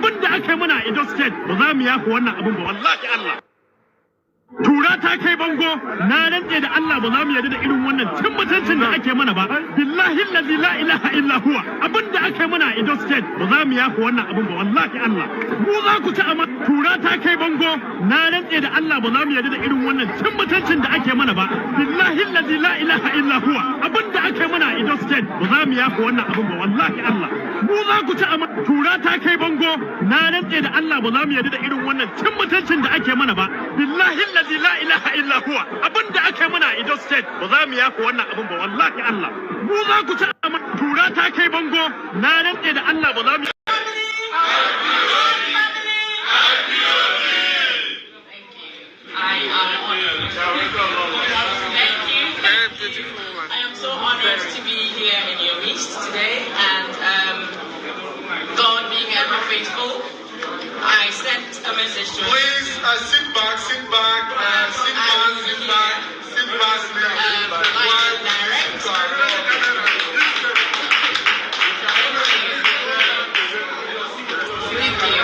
abinda aka mana a Edo State ba za mu yafi wannan abin ba wallahi Allah tura ta kai bango na rantse da Allah ba za mu yarda da irin wannan cin mutuncin da ake mana ba billahi allazi la ilaha illa huwa abinda aka mana a Edo State ba za mu yafi wannan abin ba wallahi Allah mu za ku ci amma tura ta kai bango na rantse da Allah ba za mu yarda da irin wannan cin mutuncin da ake mana ba billahi allazi la ilaha illa huwa abinda aka mana a Edo State ba za mu yafi wannan abin ba wallahi Allah mu za ku ci amma tura ta kai bango na rantse da Allah ba za mu yarda da irin wannan cin mutuncin da ake mana ba billahi allazi la ilaha illa huwa abinda aka mana a Edo State ba za mu yafi wannan abin ba wallahi Allah mu za ku ci amma tura ta kai bango na rantse da Allah ba za mu I am so honored to be here in your midst today, and God being ever faithful, I sent a message to please sit back, please. Thank you.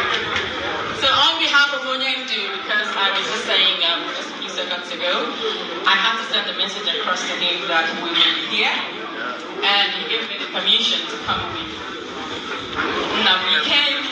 So on behalf of Onyendu, because I was just saying just a few seconds ago, I have to send a message across to him that we will be here, and he gave me the permission to come with. Now we can.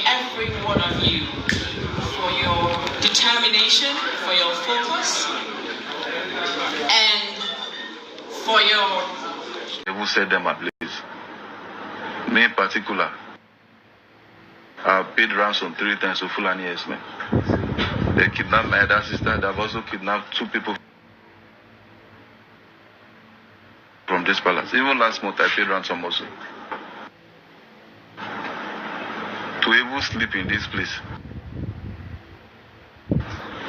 Every one of you for your determination, for your focus, and for your... Who said them at least? Me in particular, I paid ransom 3 times to Fulani men. They kidnapped my elder sister. They've also kidnapped 2 people from this palace. Even last month, I paid ransom also. To even sleep in this place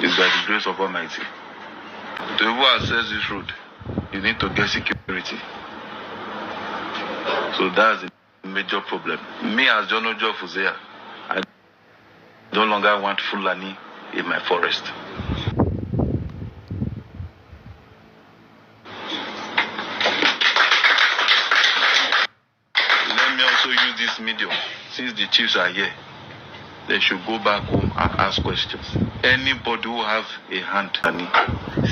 is by the grace of Almighty. To even access this road, you need to get security. So that's a major problem. Me as John Ojo Fuzea, I no longer want Fulani in my forest. Let me also use this medium. Since the chiefs are here, they should go back home and ask questions. Anybody who has a hand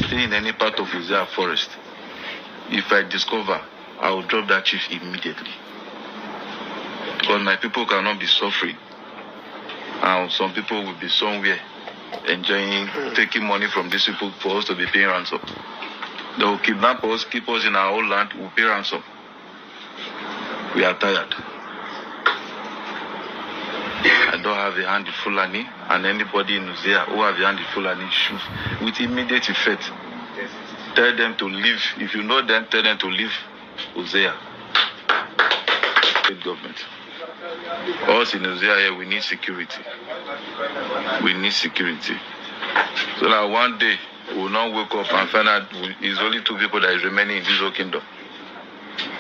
stay in any part of Uzea forest, if I discover, I will drop that chief immediately. Because my people cannot be suffering. And some people will be somewhere enjoying, taking money from these people for us to be paying ransom. They will kidnap us, keep us in our own land, we'll pay ransom. We are tired. I don't have a hand in Fulani, and anybody in Uzea who have a hand in Fulani should, with immediate effect, tell them to leave. If you know them, tell them to leave Uzea. State government. Us in Uzea here, we need security. We need security. So that one day, we will not wake up and find out it's only 2 people that is remaining in this whole kingdom.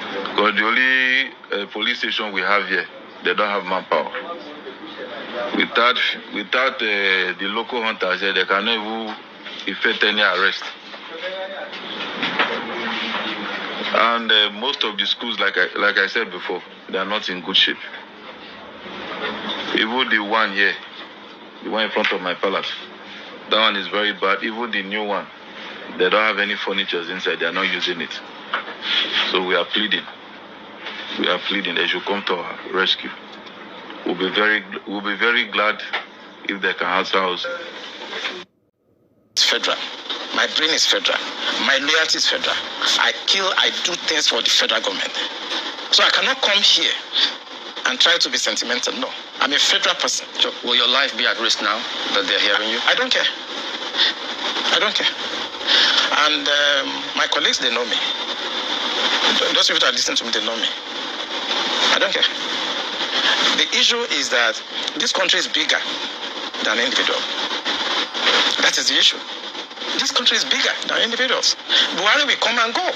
Because the only police station we have here, they don't have manpower. Without the local hunters here, they cannot even effect any arrest. And most of the schools, like I said before, they are not in good shape. Even the one here, the one in front of my palace, that one is very bad. Even the new one, they don't have any furniture inside. They are not using it. So we are pleading. We are pleading they should come to our rescue. We'll be very glad if they can answer us. It's federal. My brain is federal. My loyalty is federal. I do things for the federal government. So I cannot come here and try to be sentimental. No, I'm a federal person. So will your life be at risk now that they're hearing you? I don't care. I don't care. And my colleagues, they know me. Those people that listen to me, they know me. I don't care. The issue is that this country is bigger than individual. That is the issue. This country is bigger than individuals. Buhari will come and go.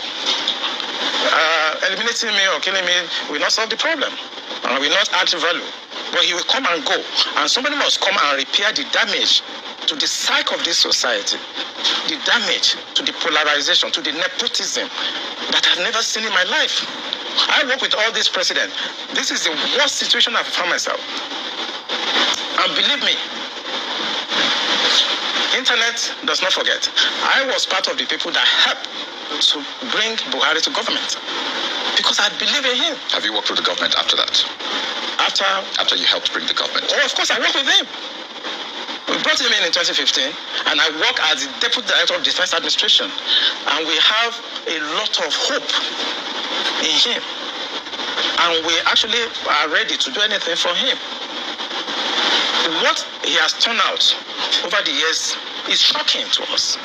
Eliminating me or killing me will not solve the problem. Will not add value. But he will come and go. And somebody must come and repair the damage to the psyche of this society. The damage to the polarization, to the nepotism that I've never seen in my life. I work with all these presidents. This is the worst situation I've found myself. And believe me, internet does not forget. I was part of the people that helped to bring Buhari to government because I believe in him. Have you worked with the government after that? After you helped bring the government? Oh, of course, I worked with him. We brought him in 2015, and I work as the Deputy Director of Defense Administration, and we have a lot of hope in him, and we actually are ready to do anything for him. What he has turned out over the years is shocking to us.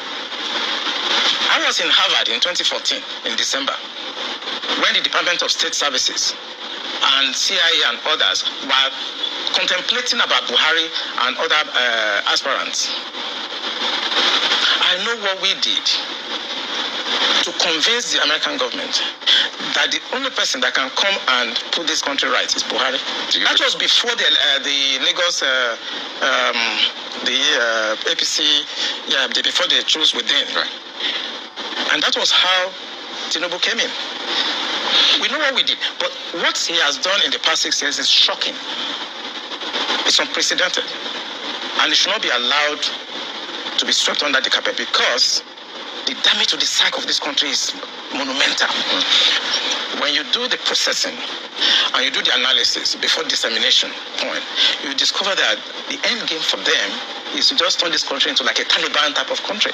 I was in Harvard in 2014, in December, when the Department of State Services and CIA and others were contemplating about Buhari and other aspirants. I know what we did to convince the American government that the only person that can come and put this country right is Buhari. That was before the Lagos, APC, before they chose within. Right. And that was how Tinubu came in. We know what we did, but what he has done in the past 6 years is shocking. It's unprecedented, and it should not be allowed to be swept under the carpet because the damage to the psyche of this country is monumental. When you do the processing and you do the analysis before dissemination point, you discover that the end game for them is to just turn this country into like a Taliban type of country.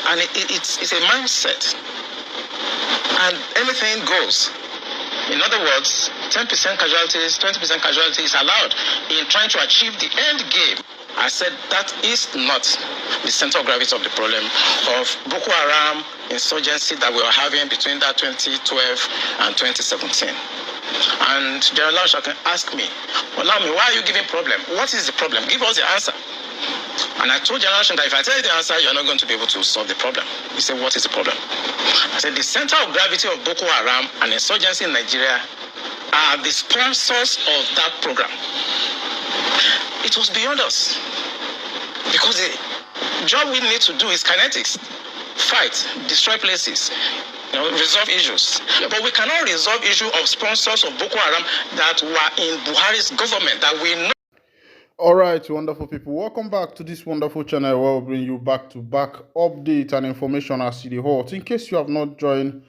And it's a mindset. And anything goes. In other words, 10% casualties, 20% casualties is allowed in trying to achieve the end game. I said that is not the center of gravity of the problem of Boko Haram insurgency that we were having between that 2012 and 2017. And General Lausha can ask me, Olami, why are you giving problem? What is the problem? Give us the answer. And I told General Lausha that if I tell you the answer, you're not going to be able to solve the problem. He said, what is the problem? I said, the center of gravity of Boko Haram and insurgency in Nigeria are the sponsors of that program. It was beyond us. Because the job we need to do is kinetics. Fight, destroy places, resolve issues. Yeah. But we cannot resolve issue of sponsors of Boko Haram that were in Buhari's government that we know. All right, wonderful people. Welcome back to this wonderful channel where we'll bring you back-to-back updates and information as City Hot. In case you have not joined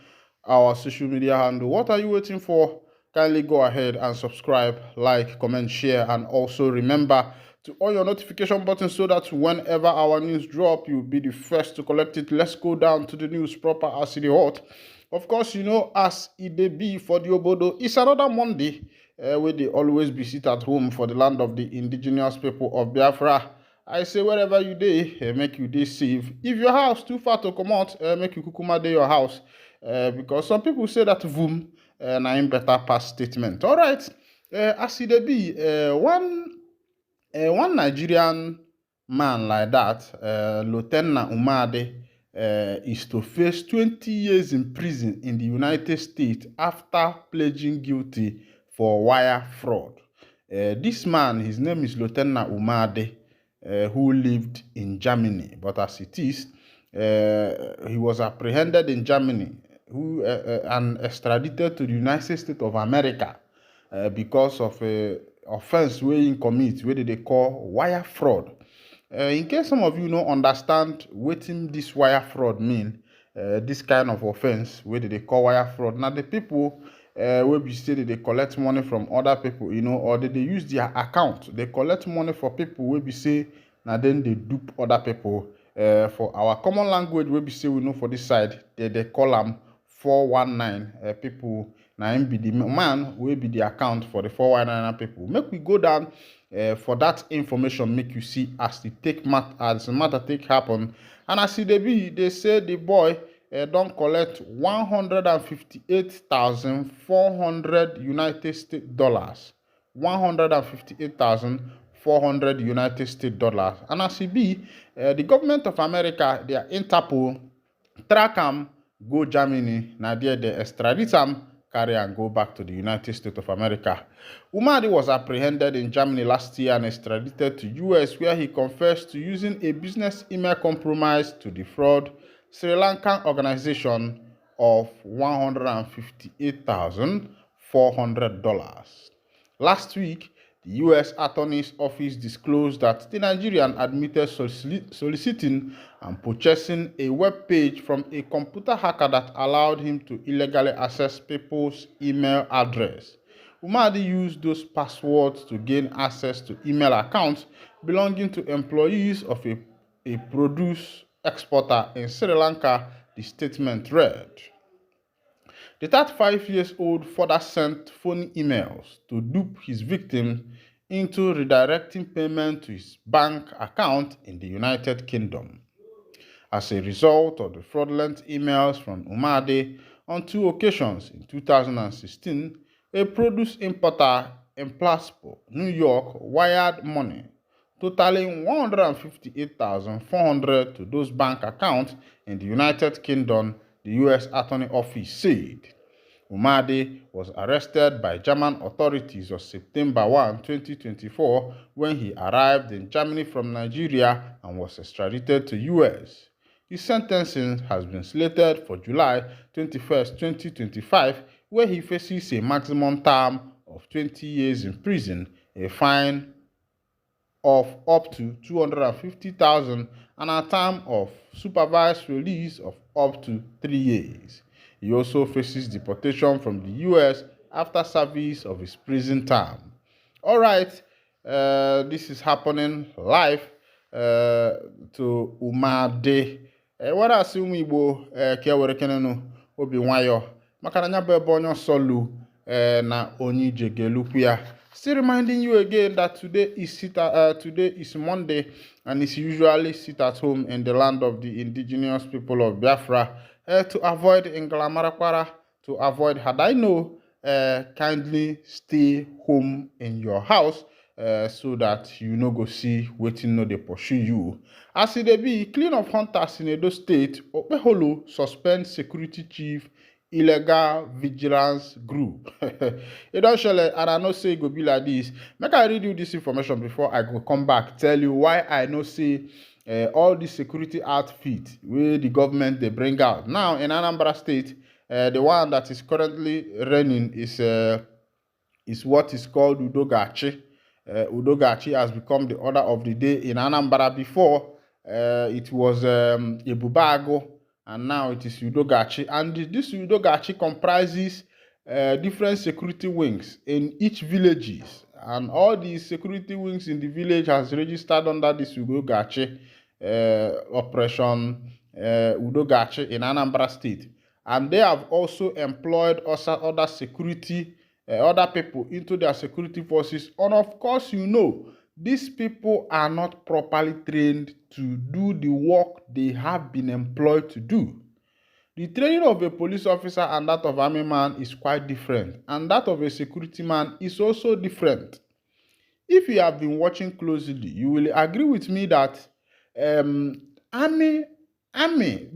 our social media handle, what are you waiting for? Kindly go ahead and subscribe, like, comment, share, and also remember to on your notification button so that whenever our news drop, you'll be the first to collect it. Let's go down to the news proper as City Hot. Of course, you know, as it be for the Obodo, it's another Monday where they always be sit at home for the land of the indigenous people of Biafra. I say wherever you dey, make you dey safe. If your house too far to come out, make you kukuma dey your house. Because some people say that voom na im better pass statement. All right, as it be, one Nigerian man like that, Lieutenant Umade, is to face 20 years in prison in the United States after pledging guilty for wire fraud. This man, his name is Lieutenant Umade, who lived in Germany. But as it is, he was apprehended in Germany and extradited to the United States of America because of an offense where he commit, where they call wire fraud. In case some of you don't understand what this wire fraud mean, this kind of offense, where they call wire fraud. Now the people where we say that they collect money from other people, or they use their account. They collect money for people where we say, now then they dupe other people. For our common language, where we say we know for this side, they call them 419 people Now him be the man will be the account for the 419 people. Make we go down for that information, make you see as the matter take happen. And as they say the boy don't collect $158,400 United States dollars. $158,400 United States dollars. And as the government of America, their Interpol, track him, go Germany, now there they extradite him, carry and go back to the United States of America. Umadi was apprehended in Germany last year and extradited to US, where he confessed to using a business email compromise to defraud Sri Lankan organization of $158,400. Last week, the U.S. Attorney's Office disclosed that the Nigerian admitted soliciting and purchasing a web page from a computer hacker that allowed him to illegally access people's email address. Umadi used those passwords to gain access to email accounts belonging to employees of a produce exporter in Sri Lanka, the statement read. The 35-year-old further sent phony emails to dupe his victim into redirecting payment to his bank account in the United Kingdom. As a result of the fraudulent emails from Umade on 2 occasions in 2016, a produce importer in Plattsburgh, New York, wired money totaling $158,400 to those bank accounts in the United Kingdom, the U.S. Attorney Office said. Umade was arrested by German authorities on September 1, 2024, when he arrived in Germany from Nigeria and was extradited to U.S. His sentencing has been slated for July 21, 2025, where he faces a maximum term of 20 years in prison, a fine of up to $250,000, and a term of supervised release of up to 3 years. He also faces deportation from the U.S. after service of his prison term. All right, this is happening live to Umade. What I see Igbo ka were kenenu obi nwayo maka na nya bụ ebe onye solu na onye jegelukwu ya. Still reminding you again that today is Monday, and it's usually sit at home in the land of the indigenous people of Biafra to avoid Inglamarakwara, to avoid Hadaino. Kindly stay home in your house so that you no go see wetin no dey pursue you. As it be, clean of hunters in Edo State, Okpeholo suspend security chief illegal vigilance group. It don't show, and I know say it go be like this. Make I read you this information before I go come back tell you why I know say all the security outfit where the government they bring out now in Anambra State. The one that is currently running is what is called Udogachi. Udogachi has become the order of the day in Anambra. Before it was Ebubago, and now it is Udogachi. And this Udogachi comprises different security wings in each villages, and all these security wings in the village has registered under this Udogachi operation Udogachi in Anambra State. And they have also employed other security, other people into their security forces. And of course, you know, these people are not properly trained to do the work they have been employed to do. The training of a police officer and that of army man is quite different, and that of a security man is also different. If you have been watching closely, you will agree with me that the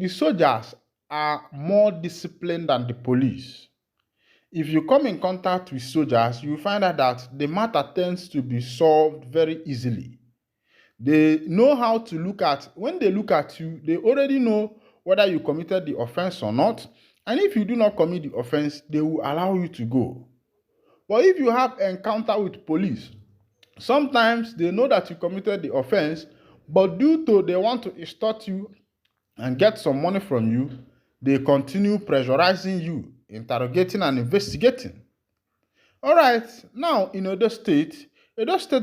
soldiers are more disciplined than the police. If you come in contact with soldiers, you will find out that the matter tends to be solved very easily. They know how to look at, when they look at you, they already know whether you committed the offense or not. And if you do not commit the offense, they will allow you to go. But if you have encounter with police, sometimes they know that you committed the offense, but due to they want to extort you and get some money from you, they continue pressurizing you, interrogating and investigating. All right, now in Edo State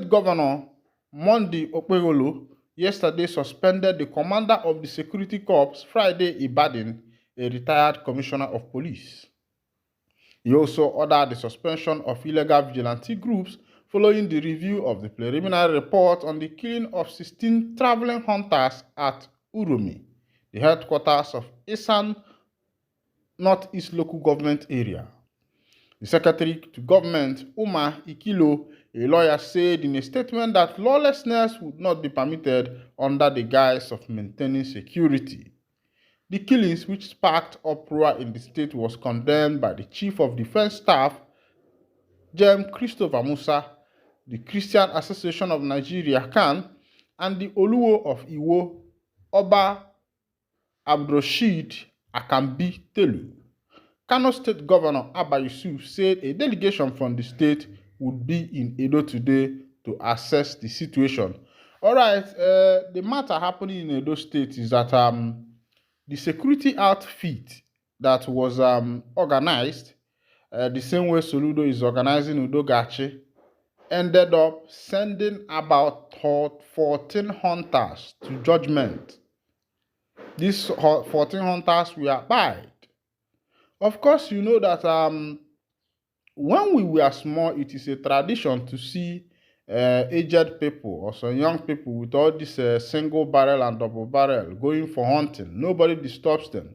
Governor Monday Okpeholo yesterday suspended the commander of the security corps, Friday Ibadan, a retired commissioner of police. He also ordered the suspension of illegal vigilante groups following the review of the preliminary report on the killing of 16 traveling hunters at Uromi, the headquarters of Esan Northeast Local Government Area. The Secretary to Government, Umar Ikilo, a lawyer, said in a statement that lawlessness would not be permitted under the guise of maintaining security. The killings, which sparked uproar in the state, was condemned by the Chief of Defense Staff, Jem Christopher Musa, the Christian Association of Nigeria, CAN, and the Oluwo of Iwo, Oba Abdurrashid Akambi Telu. Kano State Governor Abba Yusuf said a delegation from the state would be in Edo today to assess the situation. All right, the matter happening in Edo State is that the security outfit that was organized, the same way Soludo is organizing Udogachi, ended up sending about 14 hunters to judgment. These 14 hunters were buried. Of course, you know that when we were small, it is a tradition to see aged people or some young people with all this single barrel and double barrel going for hunting. Nobody disturbs them.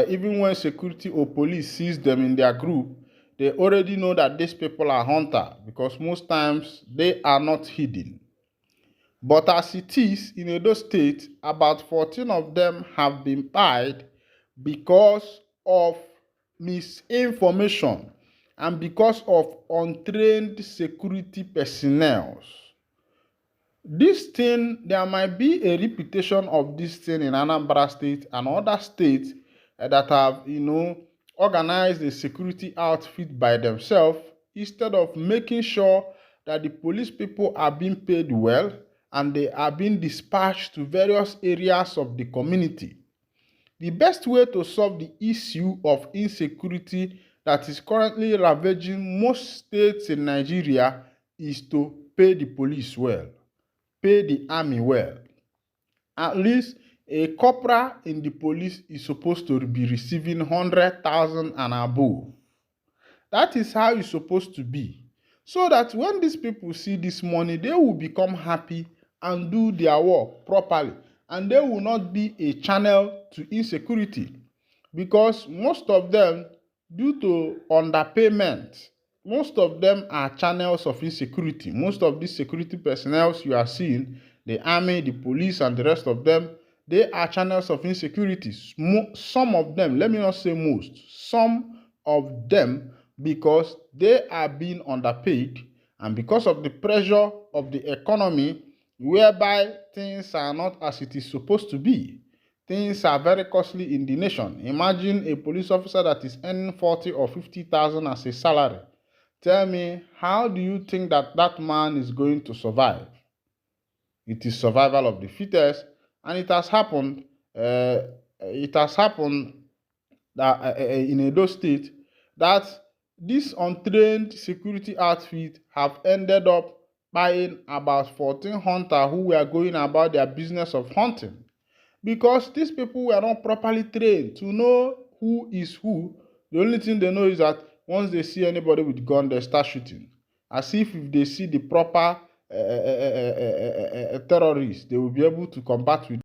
Even when security or police sees them in their group, they already know that these people are hunters because most times they are not hidden. But as it is, in Edo State, about 14 of them have been buried because of misinformation and because of untrained security personnel. This thing, there might be a repetition of this thing in Anambra State and other states that have, organized a security outfit by themselves instead of making sure that the police people are being paid well and they are being dispatched to various areas of the community. The best way to solve the issue of insecurity that is currently ravaging most states in Nigeria is to pay the police well, pay the army well. At least a corporal in the police is supposed to be receiving 100,000 and above. That is how it's supposed to be. So that when these people see this money, they will become happy and do their work properly. And they will not be a channel to insecurity. Because most of them, due to underpayment, most of them are channels of insecurity. Most of these security personnel you are seeing, the army, the police, and the rest of them, they are channels of insecurity. Some of them, let me not say most, some of them, because they are being underpaid and because of the pressure of the economy, whereby things are not as it is supposed to be. Things are very costly in the nation. Imagine a police officer that is earning 40 or 50,000 as a salary. Tell me, how do you think that that man is going to survive? It is survival of the fittest, and it has happened. That in Edo State that this untrained security outfit have ended up buying about 14 hunters who were going about their business of hunting. Because these people were not properly trained to know who is who. The only thing they know is that once they see anybody with gun, they start shooting. As if they see the proper terrorists, they will be able to combat with